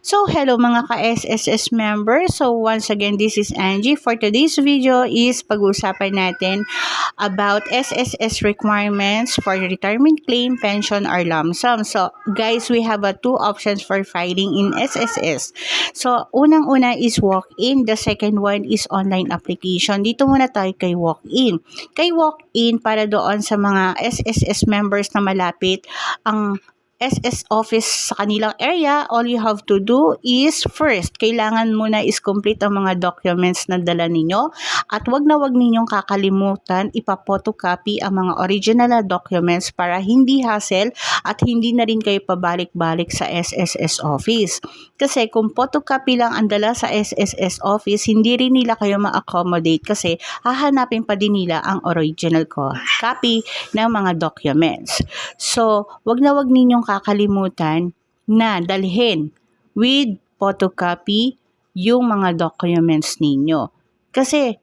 So, hello mga ka-SSS members. So, once again, this is Angie. For today's video is pag-uusapan natin about SSS requirements for retirement claim, pension, or lump sum. So, guys, we have two options for filing in SSS. So, unang-una is walk-in. The second one is online application. Dito muna tayo kay walk-in. Kay walk-in, para doon sa mga SSS members na malapit ang SS office sa kanilang area, all you have to do is first, kailangan muna is complete ang mga documents na dala ninyo at wag na wag ninyong kakalimutan ipa-photocopy ang mga original na documents para hindi hassle at hindi na rin kayo pabalik-balik sa SSS office. Kasi kung photocopy lang ang dala sa SSS office, hindi rin nila kayo ma-accommodate kasi hahanapin pa din nila ang original copy ng mga documents. So, wag na wag ninyong kakalimutan na dalhin with photocopy yung mga documents ninyo. Kasi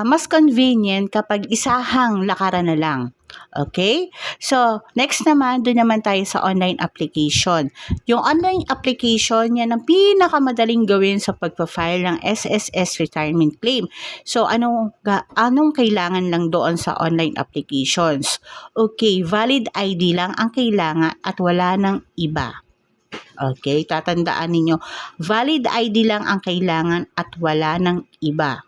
mas convenient kapag isahang lakaran na lang. Okay? So, next naman, doon naman tayo sa online application. Yung online application, yan ang pinakamadaling gawin sa pagpa-file ng SSS retirement claim. So, anong kailangan lang doon sa online applications? Okay, valid ID lang ang kailangan at wala nang iba. Okay, tatandaan ninyo, valid ID lang ang kailangan at wala nang iba.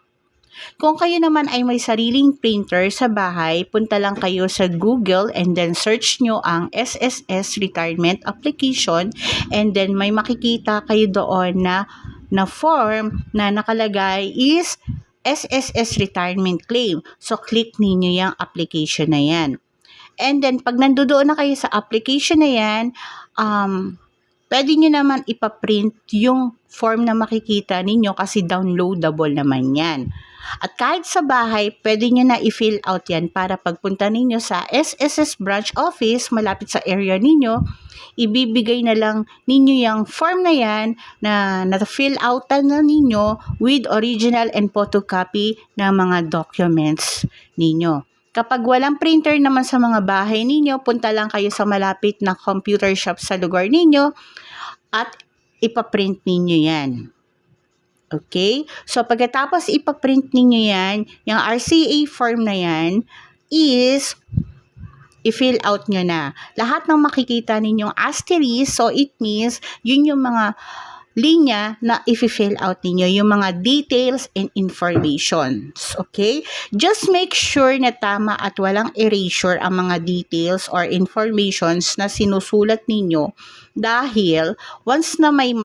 Kung kayo naman ay may sariling printer sa bahay, punta lang kayo sa Google and then search nyo ang SSS retirement application and then may makikita kayo doon na form na nakalagay is SSS retirement claim. So, click ninyo yung application na yan. And then, pag nandoon na kayo sa application na yan, pwede nyo naman ipaprint yung form na makikita ninyo kasi downloadable naman yan. At kahit sa bahay, pwede nyo na i-fill out yan para pagpunta ninyo sa SSS branch office malapit sa area ninyo, ibibigay na lang ninyo yung form na yan na na-fill out na ninyo with original and photocopy ng mga documents ninyo. Kapag walang printer naman sa mga bahay ninyo, punta lang kayo sa malapit na computer shop sa lugar ninyo at ipaprint ninyo yan. Okay? So, pagkatapos ipaprint ninyo yan, yung RCA form na yan is i-fill out nyo na. Lahat ng makikita ninyong asterisk, so it means yun yung mga linya na i-fill out ninyo, yung mga details and informations. Okay? Just make sure na tama at walang erasure ang mga details or informations na sinusulat ninyo dahil once na may